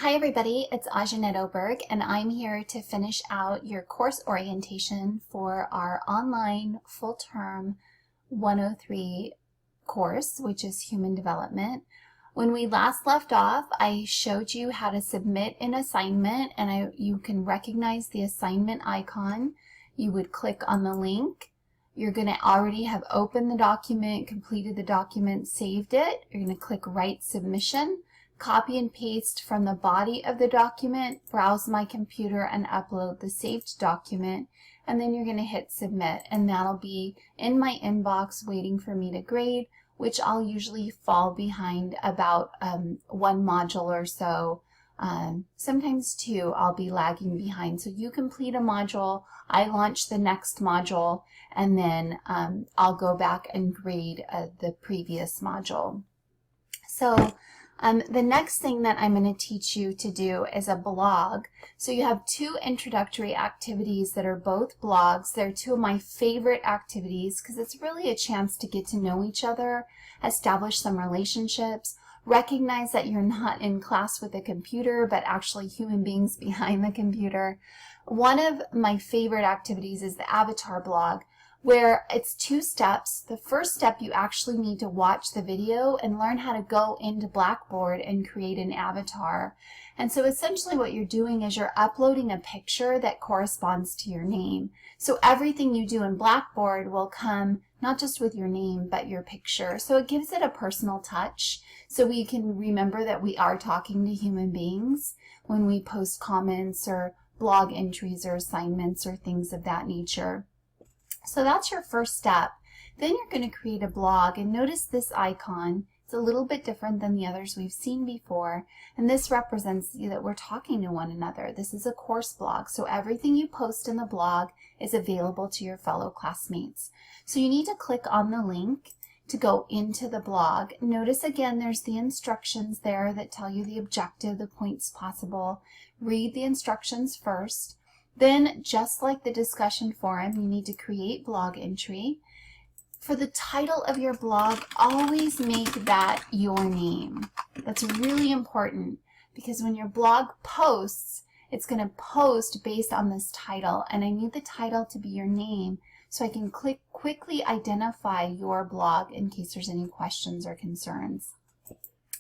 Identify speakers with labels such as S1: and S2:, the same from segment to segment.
S1: Hi everybody, it's Ajanette Oberg and I'm here to finish out your course orientation for our online full-term 103 course, which is Human Development. When we last left off, I showed you how to submit an assignment and you can recognize the assignment icon. You would click on the link. You're going to already have opened the document, completed the document, saved it. You're going to click Write Submission. Copy and paste from the body of the document, browse my computer and upload the saved document, and then you're going to hit submit, and that'll be in my inbox waiting for me to grade, which I'll usually fall behind about one module or so. Sometimes two, I'll be lagging behind. So you complete a module, I launch the next module, and then I'll go back and grade the previous module. So the next thing that I'm going to teach you to do is a blog. So you have two introductory activities that are both blogs. They're two of my favorite activities because it's really a chance to get to know each other, establish some relationships, recognize that you're not in class with a computer, but actually human beings behind the computer. One of my favorite activities is the avatar blog, where it's 2 steps. The first step, you actually need to watch the video and learn how to go into Blackboard and create an avatar. And so essentially what you're doing is you're uploading a picture that corresponds to your name. So everything you do in Blackboard will come not just with your name, but your picture. So it gives it a personal touch so we can remember that we are talking to human beings when we post comments or blog entries or assignments or things of that nature. So that's your first step. Then you're going to create a blog, and notice this icon. It's a little bit different than the others we've seen before, and this represents that we're talking to one another. This is a course blog, so everything you post in the blog is available to your fellow classmates. So you need to click on the link to go into the blog. Notice again there's the instructions there that tell you the objective, the points possible. Read the instructions first. Then, just like the discussion forum, you need to create blog entry. For the title of your blog, always make that your name. That's really important because when your blog posts, it's going to post based on this title, and I need the title to be your name so I can quickly identify your blog in case there's any questions or concerns.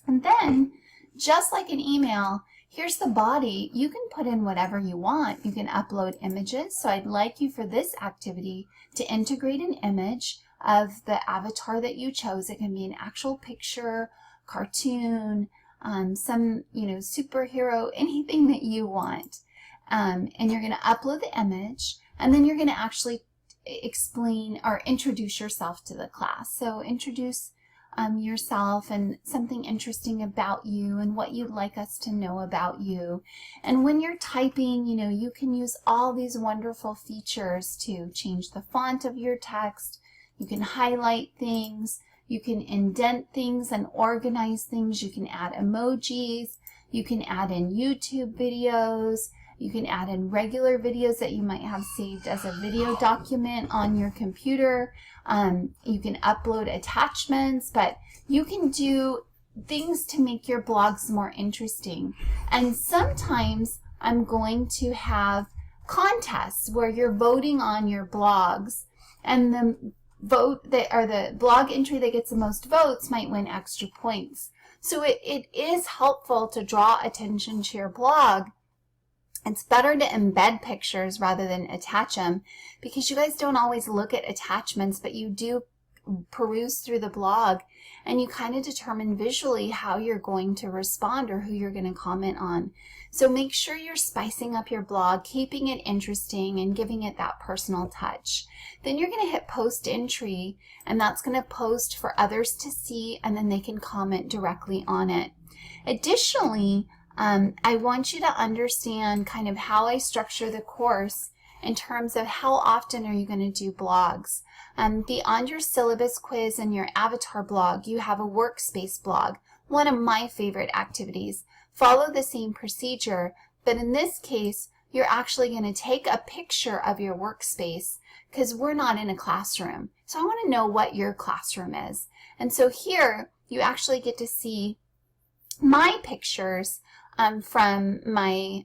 S1: And then, just like an email, here's the body. You can put in whatever you want. You can upload images. So I'd like you for this activity to integrate an image of the avatar that you chose. It can be an actual picture, cartoon, some superhero, anything that you want. And you're going to upload the image, and then you're going to actually explain or introduce yourself to the class. So introduce yourself and something interesting about you and what you'd like us to know about you. And when you're typing, you can use all these wonderful features to change the font of your text. You can highlight things, you can indent things and organize things, you can add emojis, you can add in YouTube videos, you can add in regular videos that you might have saved as a video document on your computer. You can upload attachments, but you can do things to make your blogs more interesting. And sometimes I'm going to have contests where you're voting on your blogs, and the blog entry that gets the most votes might win extra points. So it is helpful to draw attention to your blog. It's better to embed pictures rather than attach them because you guys don't always look at attachments, but you do peruse through the blog and you kind of determine visually how you're going to respond or who you're going to comment on. So make sure you're spicing up your blog, keeping it interesting and giving it that personal touch. Then you're going to hit post entry, and that's going to post for others to see, and then they can comment directly on it. Additionally, I want you to understand kind of how I structure the course in terms of how often are you going to do blogs. Beyond your syllabus quiz and your avatar blog, you have a workspace blog, one of my favorite activities. Follow the same procedure, but in this case, you're actually going to take a picture of your workspace because we're not in a classroom. So I want to know what your classroom is. And so here, you actually get to see my pictures from my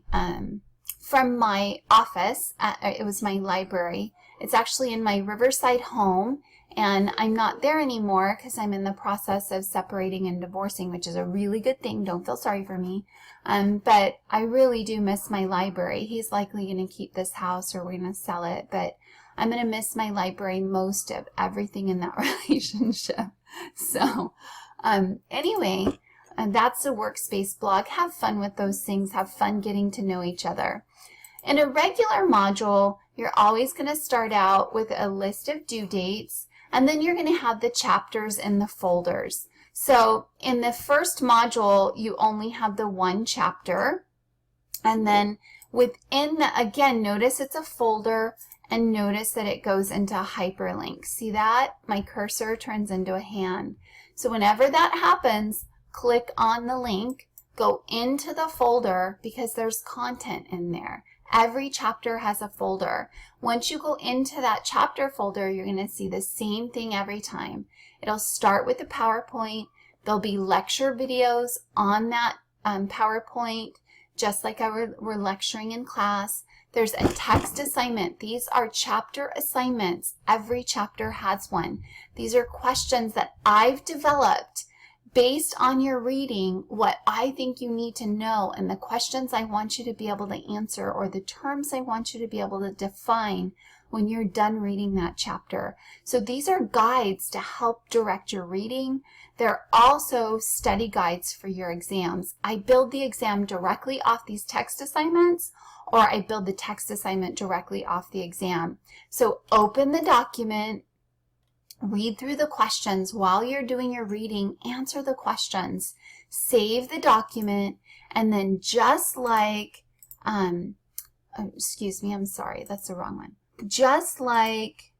S1: office. It was my library. It's actually in my Riverside home, and I'm not there anymore because I'm in the process of separating and divorcing, which is a really good thing. Don't feel sorry for me. But I really do miss my library. He's likely going to keep this house, or we're going to sell it, but I'm going to miss my library most of everything in that relationship. So anyway, that's a workspace blog. Have fun with those things. Have fun getting to know each other. In a regular module, you're always going to start out with a list of due dates, and then you're going to have the chapters in the folders. So in the first module, you only have the one chapter, and then within the, again, notice it's a folder, and notice that it goes into hyperlinks. See that? My cursor turns into a hand. So whenever that happens, click on the link, go into the folder, because there's content in there. Every chapter has a folder. Once you go into that chapter folder, you're going to see the same thing every time. It'll start with the PowerPoint. There'll be lecture videos on that PowerPoint, just like we're lecturing in class. There's a text assignment. These are chapter assignments. Every chapter has one. These are questions that I've developed based on your reading, what I think you need to know, and the questions I want you to be able to answer, or the terms I want you to be able to define when you're done reading that chapter. So these are guides to help direct your reading. They're also study guides for your exams. I build the exam directly off these text assignments, or I build the text assignment directly off the exam. So open the document, read through the questions while you're doing your reading, answer the questions, save the document, and then just like, excuse me, I'm sorry, that's the wrong one. Just like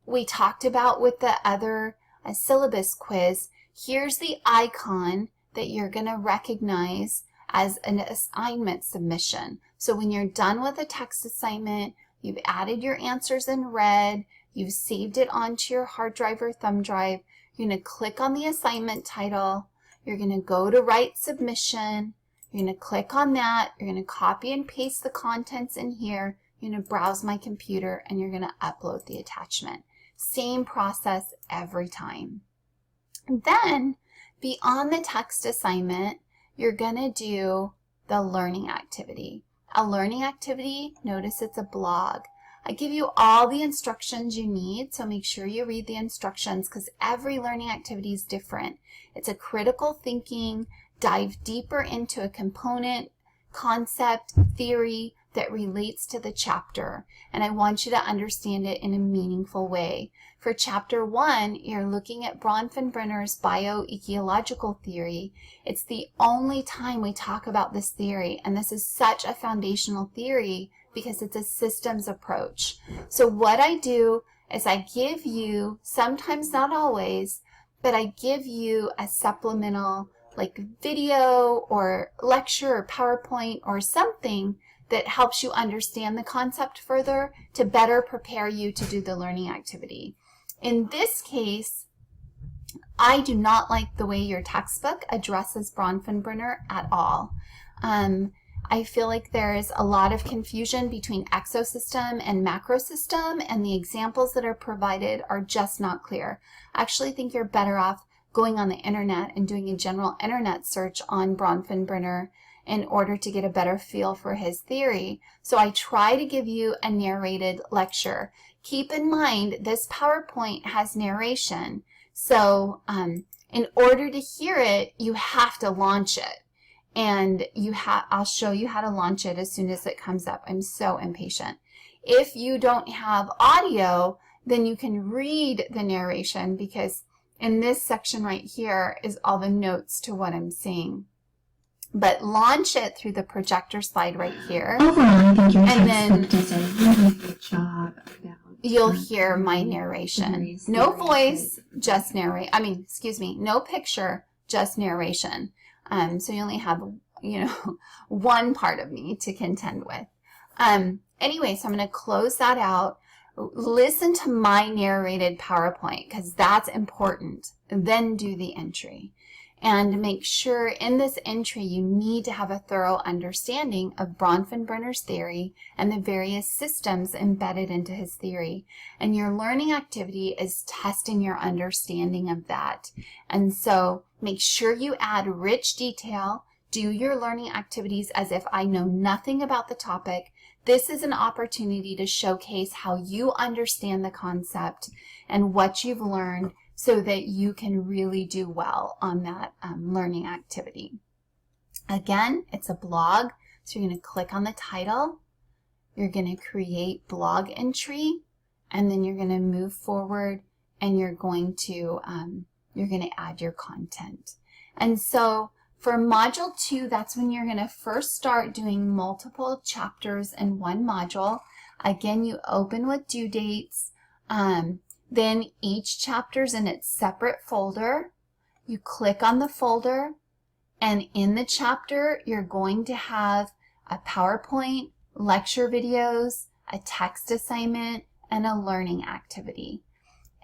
S1: we talked about with the other syllabus quiz, here's the icon that you're going to recognize as an assignment submission. So when you're done with a text assignment, you've added your answers in red, you've saved it onto your hard drive or thumb drive, you're going to click on the assignment title, you're going to go to write submission, you're going to click on that, you're going to copy and paste the contents in here, you're going to browse my computer, and you're going to upload the attachment. Same process every time. And then beyond the text assignment, you're going to do the learning activity. A learning activity, notice it's a blog. I give you all the instructions you need, so make sure you read the instructions because every learning activity is different. It's a critical thinking, dive deeper into a component, concept, theory that relates to the chapter, and I want you to understand it in a meaningful way. For chapter 1, you're looking at Bronfenbrenner's bioecological theory. It's the only time we talk about this theory, and this is such a foundational theory because it's a systems approach. So what I do is I give you, sometimes not always, but I give you a supplemental like video or lecture or PowerPoint or something that helps you understand the concept further to better prepare you to do the learning activity. In this case, I do not like the way your textbook addresses Bronfenbrenner at all. I feel like there is a lot of confusion between exosystem and macrosystem, and the examples that are provided are just not clear. I actually think you're better off going on the internet and doing a general internet search on Bronfenbrenner in order to get a better feel for his theory. So I try to give you a narrated lecture. Keep in mind, this PowerPoint has narration. So in order to hear it, you have to launch it. And I'll show you how to launch it as soon as it comes up. I'm so impatient. If you don't have audio, then you can read the narration because in this section right here is all the notes to what I'm saying. But launch it through the projector slide right here.
S2: Overall, I think your
S1: And then
S2: textbook does a really good job about
S1: you'll hear my narration. No voice, just narrate. No picture, just narration. So you only have, one part of me to contend with. Anyway, so I'm going to close that out. Listen to my narrated PowerPoint because that's important. Then do the entry. And make sure in this entry you need to have a thorough understanding of Bronfenbrenner's theory and the various systems embedded into his theory. And your learning activity is testing your understanding of that. And so make sure you add rich detail. Do your learning activities as if I know nothing about the topic. This is an opportunity to showcase how you understand the concept and what you've learned, so that you can really do well on that learning activity. Again, it's a blog, so you're going to click on the title, you're going to create blog entry, and then you're going to move forward and you're going to add your content. And so for Module 2, that's when you're going to first start doing multiple chapters in one module. Again, you open with due dates. Then each chapter's in its separate folder. You click on the folder, and in the chapter, you're going to have a PowerPoint, lecture videos, a text assignment, and a learning activity.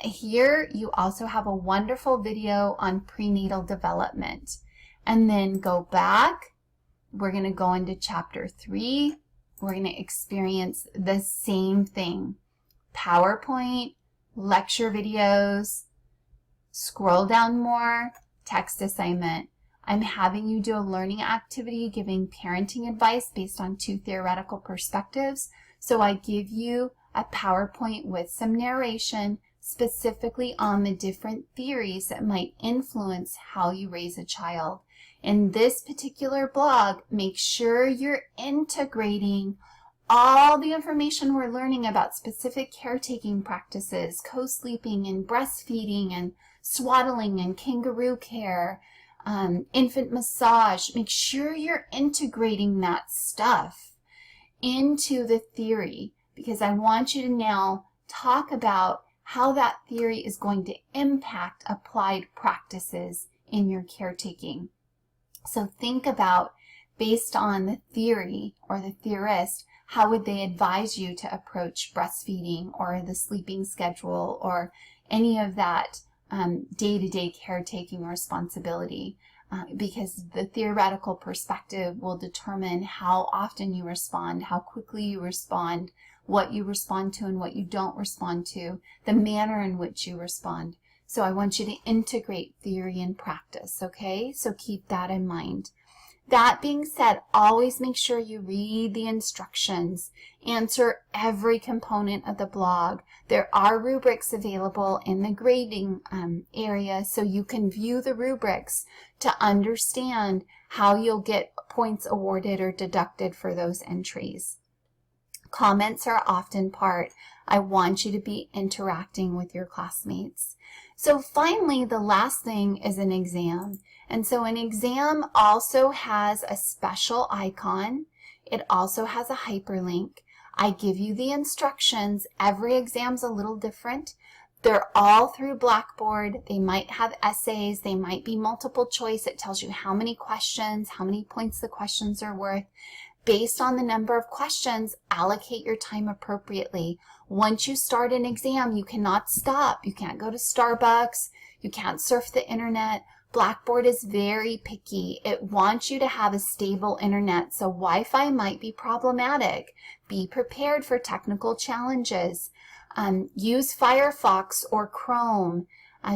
S1: Here, you also have a wonderful video on prenatal development. And then go back. We're going to go into chapter 3. We're going to experience the same thing. PowerPoint, lecture videos, scroll down more, text assignment. I'm having you do a learning activity giving parenting advice based on 2 theoretical perspectives. So I give you a PowerPoint with some narration specifically on the different theories that might influence how you raise a child. In this particular blog, make sure you're integrating all the information we're learning about specific caretaking practices, co-sleeping and breastfeeding and swaddling and kangaroo care, infant massage. Make sure you're integrating that stuff into the theory, because I want you to now talk about how that theory is going to impact applied practices in your caretaking. So think about, based on the theory or the theorist, how would they advise you to approach breastfeeding or the sleeping schedule or any of that day-to-day caretaking responsibility? Because the theoretical perspective will determine how often you respond, how quickly you respond, what you respond to and what you don't respond to, the manner in which you respond. So I want you to integrate theory and practice, okay? So keep that in mind. That being said, always make sure you read the instructions. Answer every component of the blog. There are rubrics available in the grading area, so you can view the rubrics to understand how you'll get points awarded or deducted for those entries. Comments are often part. I want you to be interacting with your classmates. So finally, the last thing is an exam. And so an exam also has a special icon. It also has a hyperlink. I give you the instructions. Every exam's a little different. They're all through Blackboard. They might have essays. They might be multiple choice. It tells you how many questions, how many points the questions are worth. Based on the number of questions, allocate your time appropriately. Once you start an exam, you cannot stop. You can't go to Starbucks. You can't surf the internet. Blackboard is very picky. It wants you to have a stable internet, so Wi-Fi might be problematic. Be prepared for technical challenges. Use Firefox or Chrome.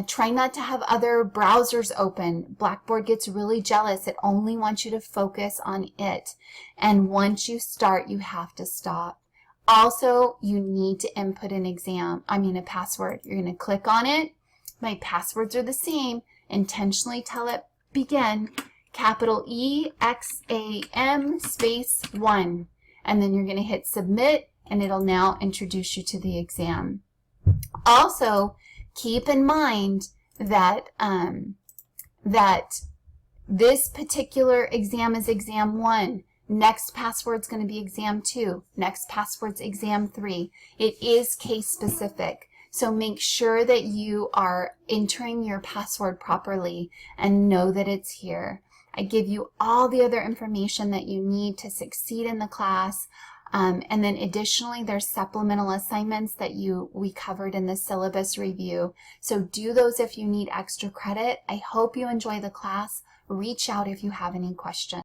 S1: Try not to have other browsers open. Blackboard gets really jealous. It only wants you to focus on it. And once you start, you have to stop. Also, you need to input a password. You're going to click on it. My passwords are the same. Intentionally tell it begin, capital EXAM space 1. And then you're going to hit submit, and it'll now introduce you to the exam. Also, keep in mind that this particular exam is exam 1. Next password's going to be exam 2. Next password's exam 3. It is case specific. So make sure that you are entering your password properly and know that it's here. I give you all the other information that you need to succeed in the class. And then additionally, there's supplemental assignments that we covered in the syllabus review. So do those if you need extra credit. I hope you enjoy the class. Reach out if you have any questions.